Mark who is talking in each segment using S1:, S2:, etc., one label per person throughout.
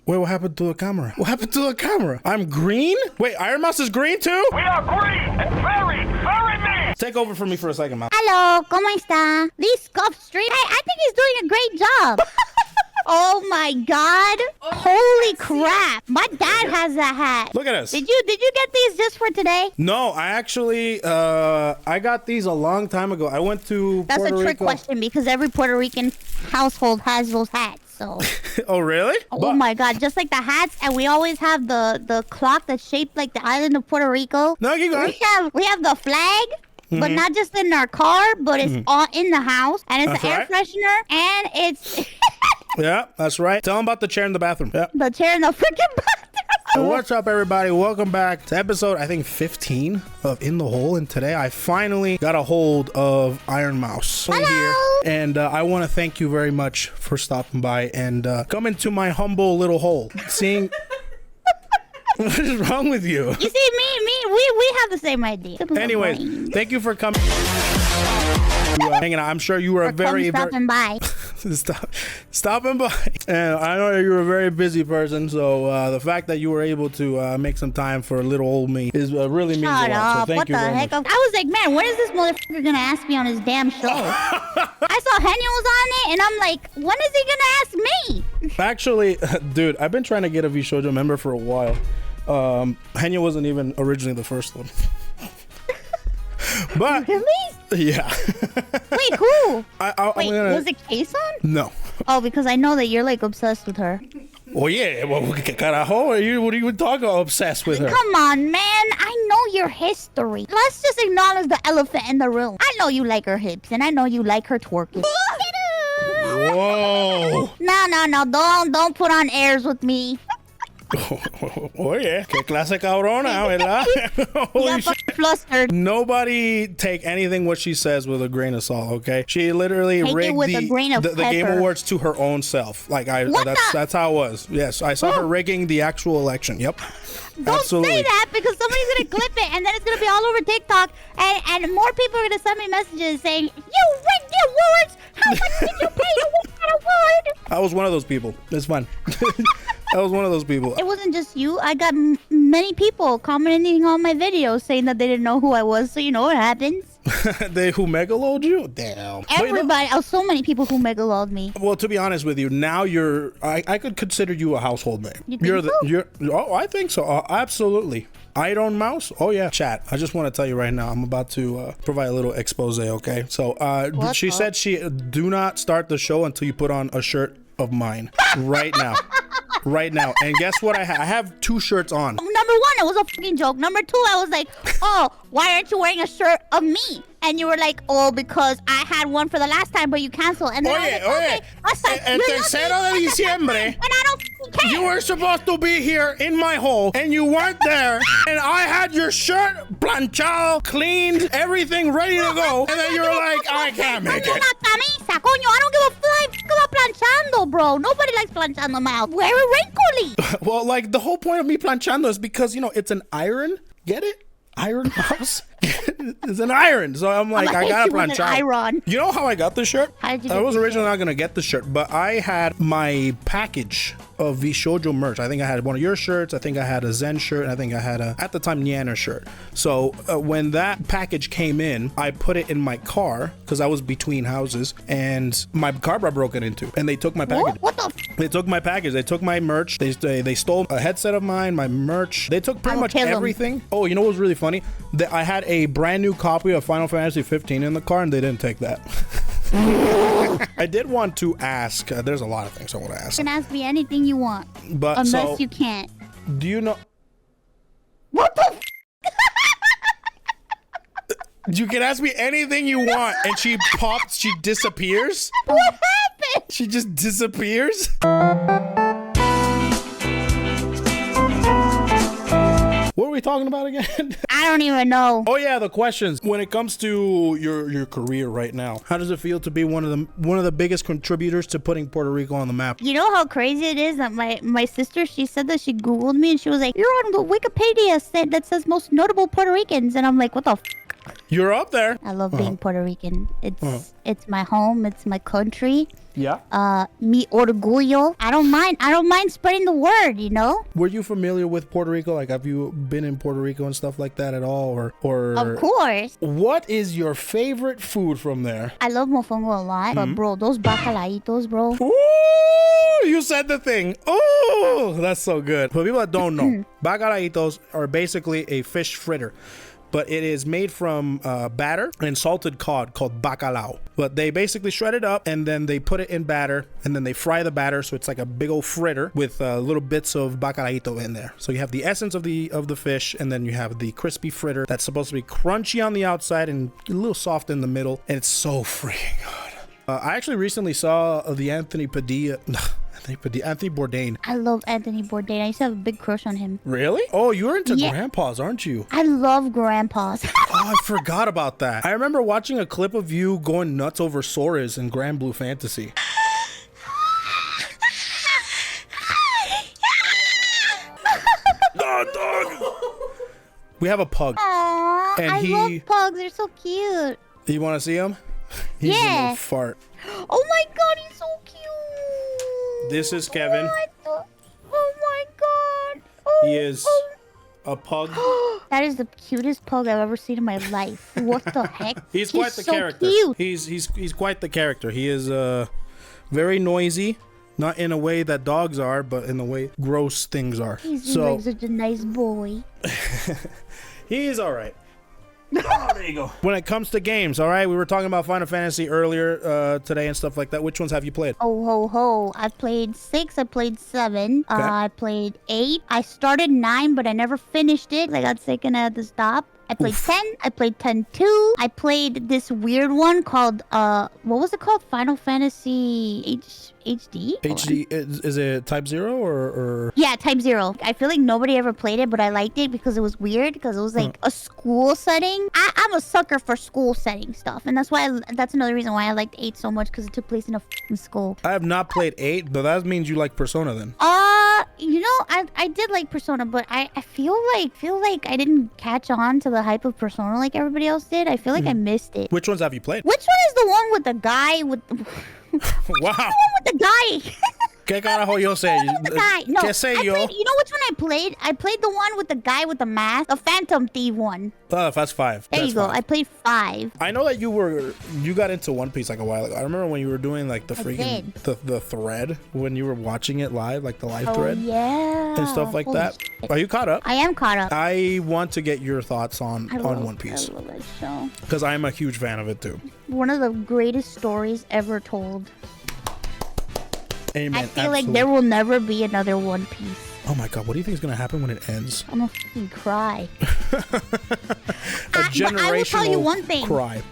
S1: Wait, what happened to the camera? What happened to the camera? I'm green? Wait, Ironmouse is green too?
S2: We are green and very, very mean.
S1: Take over for me for a second, man.
S3: Hello, ¿cómo está? Lee Scuff Street. I think he's doing a great job. Oh my God! Holy crap! My dad has that hat.
S1: Look at us.
S3: Did you get these just for today?
S1: No, I actually I got these a long time ago. I went to
S3: That's
S1: Puerto
S3: a trick
S1: Rico.
S3: question because every Puerto Rican household has those hats. So.
S1: Oh really?
S3: Oh my God! Just like the hats, and we always have the clock that's shaped like the island of Puerto Rico.
S1: No, keep going.
S3: We have the flag. But not just in our car, but it's all in the house, and it's an air freshener, and it's
S1: Yeah, that's right. Tell them about the chair in the bathroom. Yeah.
S3: the chair in the freaking bathroom.
S1: What's up, everybody? Welcome back to episode, I think, 15 of In the Hole. And today I finally got a hold of Ironmouse
S3: Hello.
S1: here. And I want to thank you very much for stopping by and coming to my humble little hole. Seeing... What is wrong with you?
S3: You see, we have the same idea.
S1: Anyways, thank you for coming. Hanging out. I'm sure you were a very
S3: stopping by.
S1: stopping by. And I know you're a very busy person, so the fact that you were able to make some time for little old me is really means a lot. So thank
S3: what
S1: you
S3: the
S1: very
S3: heck?
S1: much.
S3: I was like, man, when is this motherfucker gonna ask me on his damn show? I saw Henny was on it, and I'm like, when is he gonna ask me?
S1: Actually, dude, I've been trying to get a VShojo member for a while. Henya wasn't even originally the first one. But
S3: Really?
S1: yeah.
S3: Wait, who?
S1: Wait,
S3: was it Kason?
S1: No.
S3: Oh, because I know that you're like obsessed with her.
S1: Oh yeah. Well, carajo, what are you talking about? Obsessed with her?
S3: Come on, man. I know your history. Let's just acknowledge the elephant in the room. I know you like her hips, and I know you like her twerking.
S1: Whoa.
S3: No. Don't put on airs with me.
S1: Oh yeah, qué clase cabrona, ¿verdad? Holy shit.
S3: Flustered.
S1: Nobody take anything what she says with a grain of salt, okay? She literally rigged the Game Awards to her own self. Like that's how it was. Yes, I saw her rigging the actual election. Yep.
S3: Don't
S1: Absolutely.
S3: say that because somebody's gonna clip it and then it's gonna be all over TikTok and more people are gonna send me messages saying, "You rigged the awards! How much did you pay to win that award?"
S1: I was one of those people. It's fine. I was one of those people.
S3: It wasn't just you. I got many people commenting on my videos saying that they didn't know who I was. So you know what happens.
S1: They who megalode you? Damn.
S3: Everybody. So many people who megalode me.
S1: Well, to be honest with you, now I could consider you a household name.
S3: You think so?
S1: Oh, I think so. Absolutely. Ironmouse? Oh yeah. Chat, I just want to tell you right now, I'm about to provide a little expose, okay? So she said do not start the show until you put on a shirt of mine right now. Right now. And guess what? I have 2 shirts on.
S3: Number 1, it was a fucking joke. Number 2, I was like, oh, why aren't you wearing a shirt of me? And you were like, oh, because I had one for the last time, but you canceled. And then I was like, okay.
S1: El tercero de diciembre,
S3: and I don't care.
S1: you were supposed to be here in my hole, and you weren't there. And I had your shirt planchado, cleaned, everything ready to go. And then you were like, I can't make it.
S3: Camisa, coño, I don't give a fuck about planchando, bro. Nobody likes planchando mouth. Wear it wrinkly.
S1: Well, like, the whole point of me planchando is because, it's an iron. Get it? Ironmouse. It's an iron. So I'm like, I gotta planchado.
S3: Iron.
S1: You know how I got this shirt?
S3: How did you
S1: I
S3: get
S1: was
S3: this
S1: originally
S3: shirt?
S1: not gonna get the shirt, but I had my package of VShojo merch. I think I had one of your shirts. I think I had a Zen shirt. And I think I had at the time, Nyanner shirt. So when that package came in, I put it in my car because I was between houses, and my car got broken into, and they took my package.
S3: What the?
S1: They took my package. They took my merch. They stole a headset of mine, my merch. They took pretty much everything. Oh, you know what was really funny? That I had a brand new copy of Final Fantasy 15 in the car, and they didn't take that. I did want to ask. There's a lot of things I want to ask.
S3: You can ask me anything you want,
S1: But
S3: unless you can't.
S1: Do you know?
S3: What the?
S1: You can ask me anything you want, and she pops. She disappears.
S3: What happened?
S1: She just disappears. What were we talking about again?
S3: I don't even know.
S1: Oh yeah, the questions. When it comes to your career right now, how does it feel to be one of the biggest contributors to putting Puerto Rico on the map?
S3: You know how crazy it is that my sister, she said that she Googled me and she was like, you're on the Wikipedia that says most notable Puerto Ricans. And I'm like, what the f?
S1: You're up there.
S3: I love being Puerto Rican. It's my home. It's my country.
S1: Yeah.
S3: Mi orgullo. I don't mind spreading the word, you know?
S1: Were you familiar with Puerto Rico? Like, have you been in Puerto Rico and stuff like that at all? Or
S3: Of course.
S1: What is your favorite food from there?
S3: I love mofongo a lot. But, bro, those bacalaitos, bro.
S1: Ooh, you said the thing. Oh, that's so good. For people that don't know, bacalaitos are basically a fish fritter. But it is made from batter and salted cod called bacalao. But they basically shred it up and then they put it in batter and then they fry the batter, so it's like a big old fritter with little bits of bacalaito in there. So you have the essence of the fish, and then you have the crispy fritter that's supposed to be crunchy on the outside and a little soft in the middle, and it's so freaking good. I actually recently saw the Anthony Bourdain.
S3: I love Anthony Bourdain. I used to have a big crush on him.
S1: Really? Oh, you're into grandpas, aren't you?
S3: I love grandpas.
S1: Oh, I forgot about that. I remember watching a clip of you going nuts over Soras in Grand Blue Fantasy. We have a pug.
S3: Aww,
S1: and
S3: I love pugs. They're so cute.
S1: You want to see him? He's a little fart.
S3: Oh my god, he's so cute.
S1: This is Kevin.
S3: Oh my god. Oh,
S1: He is a pug.
S3: That is the cutest pug I've ever seen in my life. What the heck?
S1: He's quite the
S3: so
S1: character.
S3: Cute.
S1: He's quite the character. He is very noisy, not in a way that dogs are, but in the way gross things are.
S3: He's like such a nice boy.
S1: He's all right. Oh, there you go. When it comes to games, all right, we were talking about Final Fantasy earlier today and stuff like that. Which ones have you played?
S3: Oh ho ho! I played 6. I played 7.
S1: Okay.
S3: I played 8. I started 9, but I never finished it. I got sick and I had to stop. I played 10. I played 10-2. I played this weird one called what was it called? Final Fantasy HD?
S1: HD is it Type 0 or?
S3: Yeah, Type 0. I feel like nobody ever played it, but I liked it because it was weird, because it was like a school setting. I'm a sucker for school setting stuff, and that's why that's another reason why I liked 8 so much, because it took place in a f***ing school.
S1: I have not played 8, but that means you like Persona then.
S3: You know, I did like Persona, but I feel like I didn't catch on to the hype of Persona like everybody else did. I feel like I missed it.
S1: Which ones have you played?
S3: Which one is the one with the guy with
S1: Wow.
S3: the one with the guy?
S1: ¿Qué carajo yo sé?
S3: The guy. No,
S1: ¿Qué sé yo?
S3: you know which one I played? I played the one with the guy with the mask, the Phantom Thief one.
S1: Oh, that's 5.
S3: There
S1: That's
S3: you go.
S1: 5.
S3: I played 5.
S1: I know that you got into One Piece like a while ago. I remember when you were doing like the freaking the thread, when you were watching it live, like the live thread.
S3: Yeah.
S1: And stuff like
S3: Holy
S1: that.
S3: shit.
S1: Are you caught up?
S3: I am caught up.
S1: I want to get your thoughts on One Piece,
S3: I love that show.
S1: because I am a huge fan of it too.
S3: One of the greatest stories ever told.
S1: Amen.
S3: I feel like there will never be another One Piece.
S1: Oh my god, what do you think is gonna happen when it ends?
S3: I'm gonna fucking cry.
S1: Generational
S3: but I will tell you one thing.
S1: cry.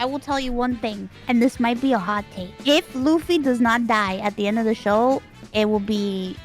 S3: I will tell you one thing, and this might be a hot take. If Luffy does not die at the end of the show, it will be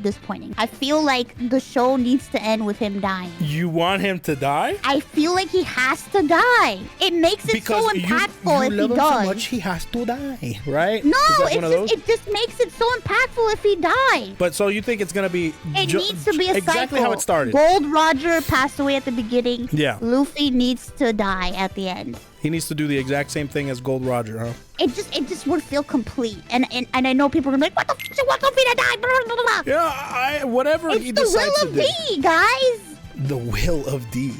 S3: disappointing. I feel like the show needs to end with him dying.
S1: You want him to die?
S3: I feel like he has to die. It makes it
S1: Because
S3: so impactful
S1: you
S3: if he
S1: love him
S3: does.
S1: so much, he has to die, right?
S3: No,
S1: Is that one of those?
S3: it just makes it so impactful if he dies.
S1: But so you think it's gonna be?
S3: It needs to be a
S1: exactly
S3: cycle.
S1: how it started.
S3: Gold Roger passed away at the beginning.
S1: Yeah.
S3: Luffy needs to die at the end.
S1: He needs to do the exact same thing as Gold Roger, huh?
S3: It just would feel complete. And I know people are gonna be like, what the f*** you want Luffy to die? Blah, blah, blah, blah.
S1: Yeah, whatever
S3: It's
S1: he
S3: the
S1: decides
S3: will of
S1: to do.
S3: D, guys.
S1: The will of D.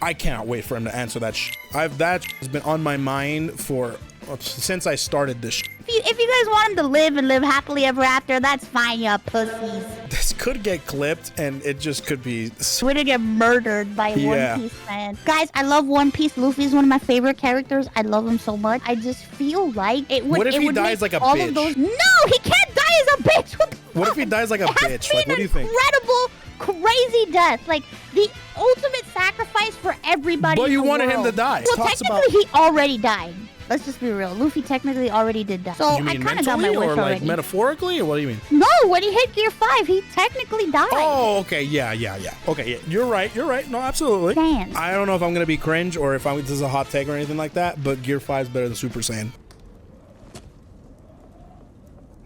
S1: I cannot wait for him to answer that. That has been on my mind for since I started this.
S3: If you guys want him to live and live happily ever after, that's fine, you pussies.
S1: This could get clipped, and it just could be.
S3: We're gonna get murdered by
S1: Yeah.
S3: One Piece fans. Guys, I love One Piece. Luffy is one of my favorite characters. I love him so much. I just feel like it would.
S1: What if
S3: it
S1: he
S3: would
S1: dies
S3: make
S1: like a
S3: all
S1: bitch?
S3: Of those... No, he can't die as a bitch.
S1: What if he dies like a
S3: It has
S1: bitch?
S3: to be
S1: Like, what do you think?
S3: Incredible, crazy death. Like the ultimate sacrifice for everybody.
S1: But you
S3: in the
S1: wanted him
S3: world.
S1: to die.
S3: Well,
S1: Talks
S3: technically, he already died. Let's just be real. Luffy technically already did that. So
S1: You mean
S3: I kind of got my
S1: mentally
S3: wish
S1: or like
S3: already.
S1: metaphorically, or what do you mean?
S3: No, when he hit Gear 5, he technically died.
S1: Oh, okay, yeah. Okay, yeah. You're right. No, absolutely.
S3: Damn.
S1: I don't know if I'm gonna be cringe or if this is a hot take or anything like that, but Gear 5 is better than Super Saiyan.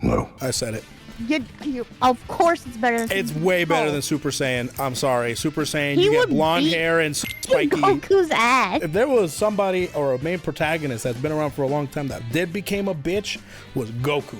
S4: No.
S1: I said it.
S3: You of course it's better than
S1: It's way better than Super Saiyan. I'm sorry. Super Saiyan,
S3: He
S1: you get
S3: would
S1: blonde
S3: beat
S1: hair and spiky.
S3: Goku's ass.
S1: If there was somebody or a main protagonist that's been around for a long time that did became a bitch, was Goku.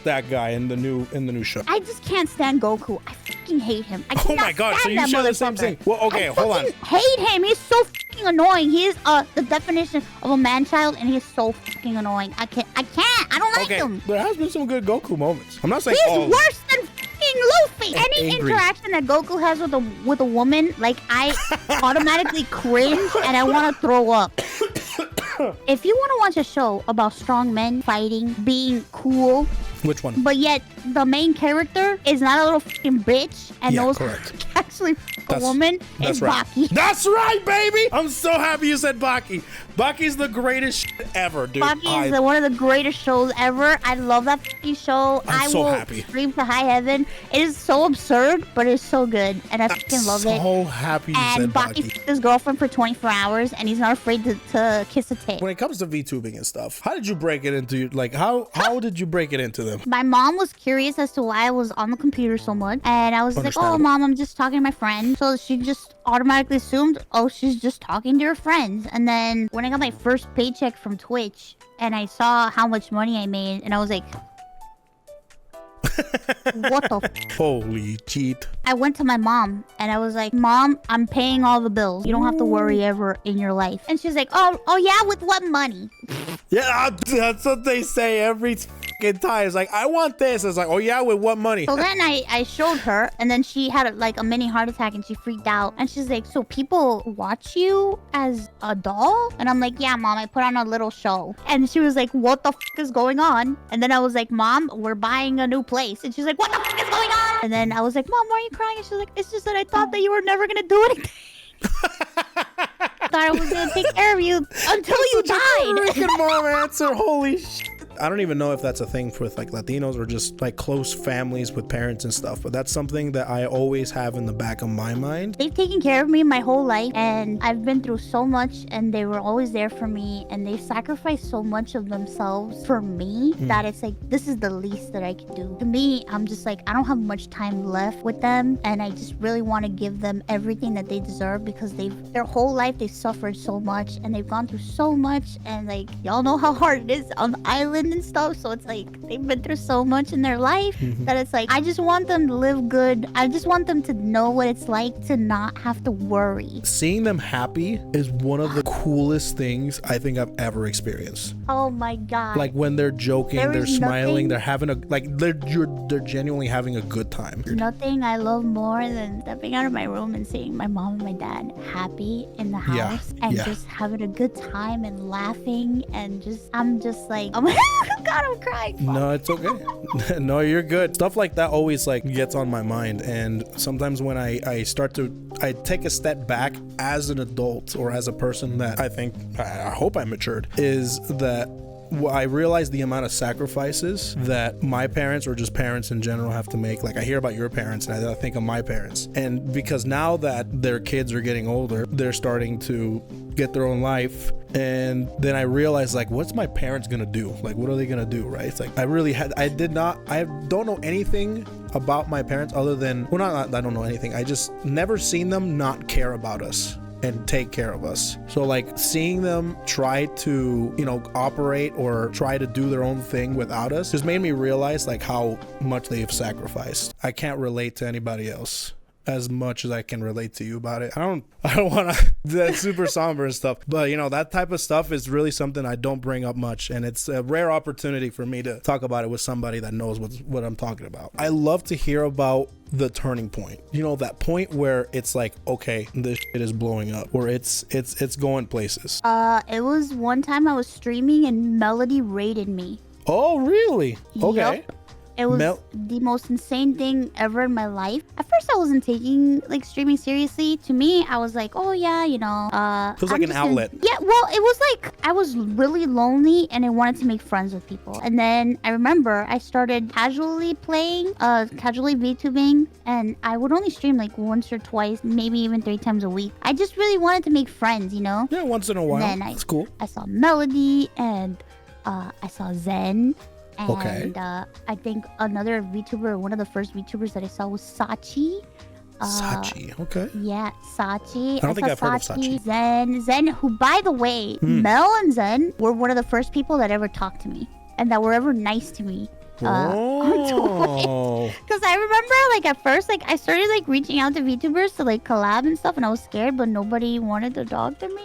S1: That guy in the new show.
S3: I just can't stand Goku. I fucking hate him. I
S1: Oh my god, so you share the same thing. Well, okay, hold on.
S3: I hate him. He's so fucking annoying. He is the definition of a man-child, and he's so fucking annoying. I can't. I don't like him.
S1: There has been some good Goku moments. I'm not saying
S3: He's
S1: all.
S3: worse than fucking Luffy. Any
S1: angry.
S3: interaction that Goku has with a woman, like I automatically cringe and I want to throw up. If you want to watch a show about strong men fighting, being cool,
S1: Which one?
S3: but yet the main character is not a little fucking bitch and knows
S1: correct.
S3: actually a woman,
S1: That's
S3: is
S1: right.
S3: Baki.
S1: That's right, baby. I'm so happy you said Baki. Baki's the greatest shit ever, dude.
S3: Baki is one of the greatest shows ever. I love that fucking show.
S1: I'm so happy.
S3: Scream to high heaven. It is so absurd, but it's so good, and I fucking love it.
S1: So happy you
S3: And
S1: said
S3: Baki
S1: Baki.
S3: fucked his girlfriend for 24 hours, and he's not afraid to kiss a tit.
S1: When it comes to VTubing and stuff, how did you break it into like how did you break it into them?
S3: My mom was curious as to why I was on the computer so much, and I was like, "Oh,
S1: Understandable.
S3: mom, I'm just talking to my friend." So she just automatically assumed, "Oh, she's just talking to her friends." And then when I got my first paycheck from Twitch, and I saw how much money I made, and I was like, "What the?"
S1: Holy cheat.
S3: I went to my mom, and I was like, "Mom, I'm paying all the bills. You don't have to worry ever in your life." And she's like, "Oh yeah, with what money?"
S1: Yeah, that's what they say every fucking time. It's like, I want this. It's like, oh yeah, with what money?
S3: So then I showed her, and then she had like a mini heart attack, and she freaked out. And she's like, "So people watch you as a doll?" And I'm like, "Yeah, Mom, I put on a little show." And she was like, "What the fuck is going on?" And then I was like, "Mom, we're buying a new place." And she's like, "What the fuck is going on?" And then I was like, "Mom, why are you crying?" And she's like, "It's just that I thought that you were never gonna do anything." Thought I was gonna take care of you until you died.
S1: Rick and mom answer. Holy shit. I don't even know if that's a thing with like Latinos or just like close families with parents and stuff, but that's something that I always have in the back of my mind.
S3: They've taken care of me my whole life, and I've been through so much, and they were always there for me, and they've sacrificed so much of themselves for me that it's like, this is the least that I can do. To me, I'm just like, I don't have much time left with them, and I just really want to give them everything that they deserve, because their whole life they've suffered so much, and they've gone through so much, and like, y'all know how hard it is on the island and stuff, so it's like they've been through so much in their life that it's like, I just want them to live good. I just want them to know what it's like to not have to worry.
S1: Seeing them happy is one of the coolest things I think I've ever experienced.
S3: Oh my god.
S1: Like when they're joking,
S3: There
S1: they're
S3: is
S1: smiling,
S3: nothing-
S1: they're having a they're genuinely having a good time.
S3: Nothing I love more than stepping out of my room and seeing my mom and my dad happy in the house and just having a good time and laughing, and I'm just like, oh my god, I'm crying.
S1: No, it's okay. No, you're good. Stuff like that always like gets on my mind, and sometimes when I take a step back as an adult or as a person that I hope I matured, is that I realize the amount of sacrifices that my parents or just parents in general have to make. Like I hear about your parents and I think of my parents, and because now that their kids are getting older, they're starting to get their own life, and then I realized, like, what's my parents gonna do? Like, what are they gonna do, right? It's like I don't know anything about my parents other than, well, not I don't know anything, I just never seen them not care about us and take care of us. So like seeing them try to, operate or try to do their own thing without us just made me realize like how much they have sacrificed. I can't relate to anybody else as much as I can relate to you about it. I don't want to that's super somber and stuff, but that type of stuff is really something I don't bring up much, and it's a rare opportunity for me to talk about it with somebody that knows what I'm talking about. I love to hear about the turning point, that point where it's like, okay, this shit is blowing up, or it's going places.
S3: It was one time I was streaming and Melody raided me.
S1: Oh really? Okay.
S3: Yep. It was the most insane thing ever in my life. At first, I wasn't taking like streaming seriously. To me, I was like, oh yeah,
S1: it was like an outlet.
S3: Yeah, well, it was like I was really lonely and I wanted to make friends with people. And then I remember I started casually playing, casually VTubing, and I would only stream like once or twice, maybe even 3 times a week. I just really wanted to make friends,
S1: Yeah, once in a while.
S3: And then
S1: That's cool.
S3: I saw Melody, and I saw Zen. And I think another VTuber, one of the first VTubers that I saw was Sachi.
S1: Sachi, okay.
S3: Yeah, Sachi.
S1: I don't think I've heard of Sachi.
S3: Zen, who, by the way, Mel and Zen were one of the first people that ever talked to me and that were ever nice to me.
S1: Oh.
S3: Because I remember, like, at first, like, I started, like, reaching out to VTubers to, like, collab and stuff, and I was scared, but nobody wanted to talk to me.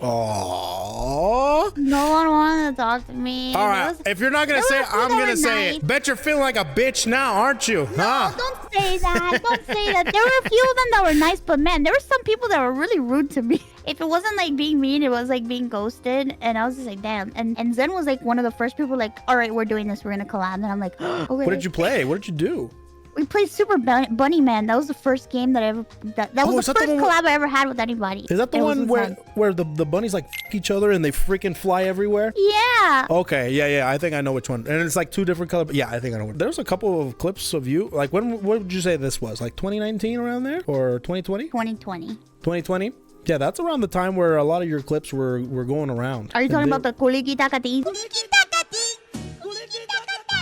S1: Oh.
S3: No one wanted to talk to me.
S1: All right. If you're not going to say it, I'm going to say it. Bet you're feeling like a bitch now, aren't you?
S3: No, don't say that. Don't say that. There were a few of them that were nice, but man, there were some people that were really rude to me. If it wasn't like being mean, it was like being ghosted. And I was just like, damn. And Zen was like one of the first people like, all right, we're doing this. We're going to collab. And I'm like, okay. What
S1: did you play? What did you do?
S3: We played Super Bunny Man. That was the first game that I ever... That was the first collab I ever had with anybody.
S1: Is that the one where the bunnies like f each other and they freaking fly everywhere?
S3: Yeah.
S1: Okay, yeah. I think I know which one. And it's like two different colors. Yeah, I think I know. There's a couple of clips of you. Like, what would you say this was? Like 2019 around there? Or 2020?
S3: 2020.
S1: 2020? Yeah, that's around the time where a lot of your clips were going around.
S3: Are you talking about the Kulikita Kati?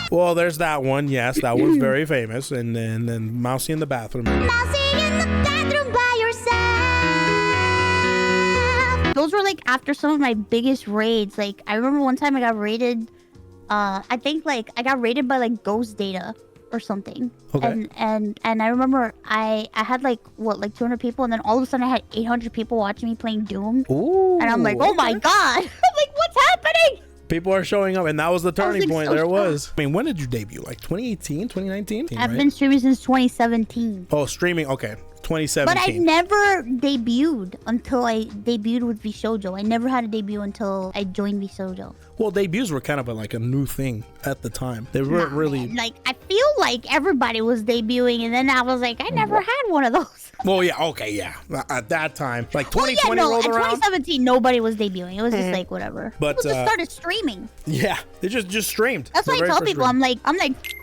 S1: Well, there's that one. Yes, that one's very famous. And then Mousy in the bathroom.
S3: Mousy in the bathroom by yourself. Those were like after some of my biggest raids. Like I remember one time I got raided. I think like I got raided by like Ghost Data or something.
S1: Okay.
S3: And I remember I had like 200 people, and then all of a sudden I had 800 people watching me playing Doom.
S1: Ooh.
S3: And I'm like, oh my god! I'm like, what's happening?
S1: People are showing up, and that was the turning point.
S3: So
S1: there it was. I mean, when did you debut? Like 2018, 2019?
S3: I've been streaming since 2017.
S1: Oh, streaming. Okay. 2017.
S3: But I never debuted until I debuted with VShojo. I never had a debut until I joined VShojo.
S1: Well, debuts were kind of like a new thing at the time. They weren't really...
S3: Man. Like, I feel like everybody was debuting, and then I was like, I never had one of those.
S1: Well, yeah, okay, yeah. At that time, like 2020 rolled around.
S3: In 2017, nobody was debuting. It was just like, whatever.
S1: But
S3: people just started streaming.
S1: Yeah, they just streamed.
S3: That's why I tell people, I'm like, f***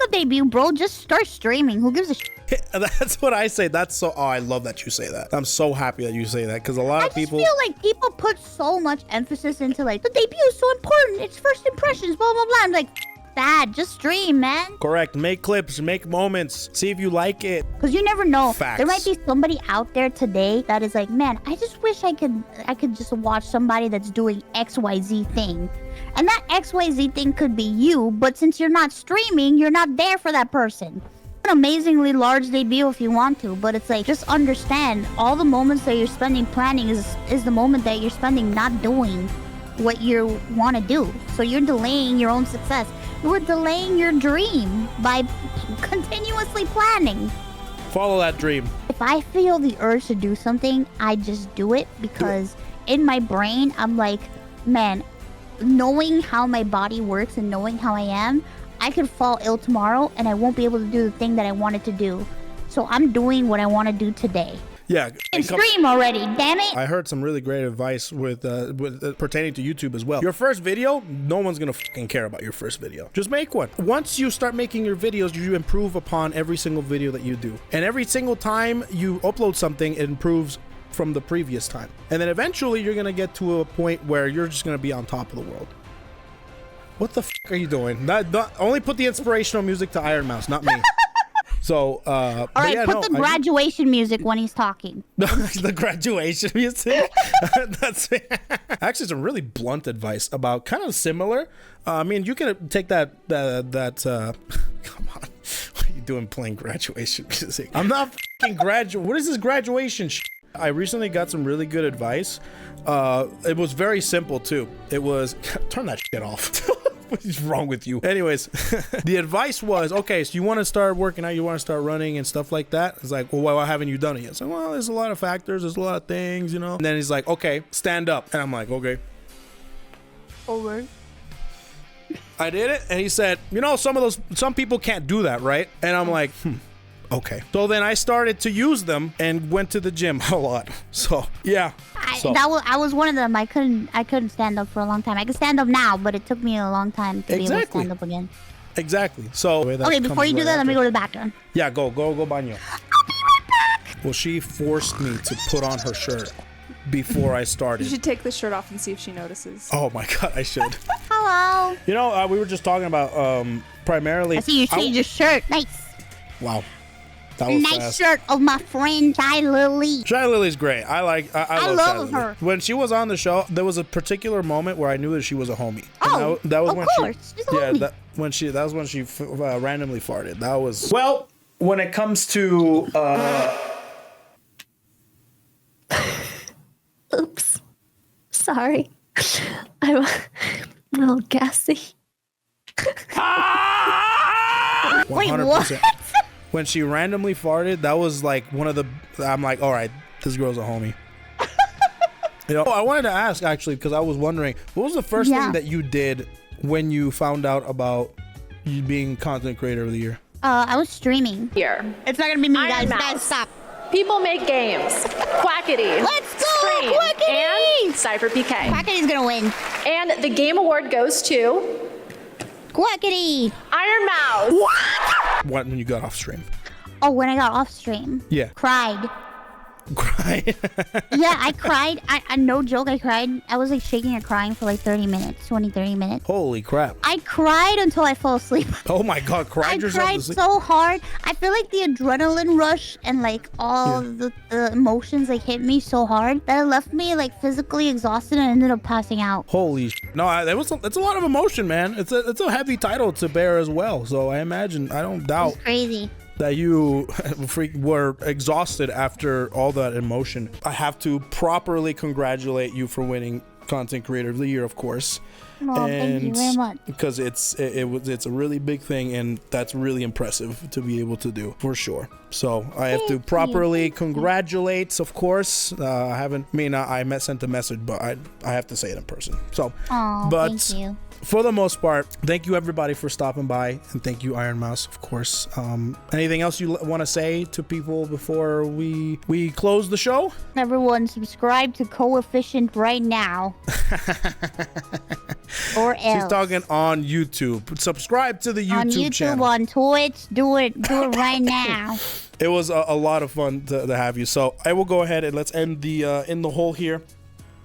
S3: a debut, bro. Just start streaming. Who gives a shit?
S1: That's what I say. That's so... Oh, I love that you say that. I'm so happy that you say that, because a lot of people...
S3: I just feel like people put so much emphasis into, like, the debut is so important. It's first impressions, blah, blah, blah. I'm like, that. Just stream, man.
S1: Correct. Make clips. Make moments. See if you like it.
S3: Because you never know.
S1: Facts.
S3: There might be somebody out there today that is like, man, I just wish I could just watch somebody that's doing XYZ thing. And that XYZ thing could be you, but since you're not streaming, you're not there for that person. An amazingly large debut if you want to, but it's like, just understand all the moments that you're spending planning is the moment that you're spending not doing what you want to do. So you're delaying your own success. You are delaying your dream by continuously planning.
S1: Follow that dream.
S3: If I feel the urge to do something, I just do it because in my brain, I'm like, man, knowing how my body works and knowing how I am, I could fall ill tomorrow and I won't be able to do the thing that I wanted to do. So I'm doing what I want to do today.
S1: Yeah.
S3: And stream already, damn it.
S1: I heard some really great advice with pertaining to YouTube as well. Your first video, no one's gonna fucking care about your first video. Just make one. Once you start making your videos, you improve upon every single video that you do. And every single time you upload something, it improves from the previous time. And then eventually you're gonna get to a point where you're just gonna be on top of the world. What the fuck are you doing? Only put the inspirational music to Ironmouse, not me. So,
S3: all right, yeah, put the graduation music when he's talking.
S1: The graduation music? That's actually some really blunt advice about kind of similar. I mean, you can take that come on. What are you doing playing graduation music? I'm not fucking graduate. What is this graduation shit? I recently got some really good advice. It was very simple too. It was, turn that shit off. What is wrong with you? Anyways, the advice was, okay, so you want to start working out, you want to start running and stuff like that. It's like, well, why haven't you done it yet? So, well, there's a lot of factors, there's a lot of things, you know. And then he's like, okay, stand up. And I'm like, okay.
S3: Over.
S1: I did it, and he said, you know, some people can't do that, right? And I'm like, okay. So then I started to use them and went to the gym a lot. So yeah.
S3: I was one of them. I couldn't stand up for a long time. I can stand up now, but it took me a long time to be able to stand up again.
S1: Exactly. So
S3: okay, before you do that, let me go to the bathroom.
S1: Yeah, go baño.
S3: I'll be right back.
S1: Well, she forced me to put on her shirt. before I
S4: You
S1: started.
S4: should take the shirt off and see if she notices.
S1: Oh my god, I should.
S3: Hello.
S1: You know, we were just talking about primarily.
S3: I see you changed your shirt. Nice.
S1: Wow, that was
S3: Nice
S1: fast.
S3: shirt of my friend Shy Lily.
S1: Shy Lily's great. I love Shy
S3: love
S1: Lily.
S3: her.
S1: When she was on the show, there was a particular moment where I knew that she was a homie. And
S3: Oh,
S1: that was
S3: of
S1: when
S3: course. She's a homie.
S1: that was when she randomly farted. That was well. When it comes to
S5: Oops. Sorry. I'm a little gassy.
S1: 100%. When she randomly farted, that was like one of the. I'm like, all right, this girl's a homie. You know, I wanted to ask actually because I was wondering, what was the first thing that you did when you found out about you being content creator of the year?
S3: I was streaming.
S5: Here.
S3: It's not gonna be me, guys.
S5: Ironmouse.
S3: Guys, stop.
S5: People make games. Quackity.
S3: Let's go,
S5: Scream,
S3: Quackity!
S5: And Cypher PK.
S3: Quackity's gonna win.
S5: And the game award goes to
S3: Quackity.
S5: Ironmouse.
S1: When you got off stream?
S3: Oh, when I got off stream.
S1: Yeah.
S3: Cried.
S1: Cry.
S3: Yeah, I cried. I no joke, I cried. I was like shaking and crying for like 30 minutes, 30 minutes.
S1: Holy crap.
S3: I cried until I fell asleep.
S1: Oh my god, cried
S3: I
S1: yourself
S3: cried
S1: to sleep?
S3: so hard. I feel like the adrenaline rush and like all the emotions like hit me so hard that it left me like physically exhausted and ended up passing out.
S1: Holy no, it's a lot of emotion, man. It's a heavy title to bear as well. So I imagine, I don't doubt
S3: It's crazy.
S1: that you were exhausted after all that emotion. I have to properly congratulate you for winning Content Creator of the Year, of course.
S3: Oh, thank you very much.
S1: Because it's a really big thing, and that's really impressive to be able to do for sure. So I have to properly congratulate, of course. I sent a message, but I have to say it in person. So,
S3: Oh, thank you.
S1: For the most part, thank you everybody for stopping by, and thank you Ironmouse, of course. Anything else you want to say to people before we close the show?
S3: Everyone subscribe to Koefficient right now. Or else.
S1: She's talking on YouTube. Subscribe to the YouTube,
S3: on YouTube,
S1: channel.
S3: on Twitch, do it right now.
S1: It was a lot of fun to have you. So I will go ahead and let's end the in the hole here.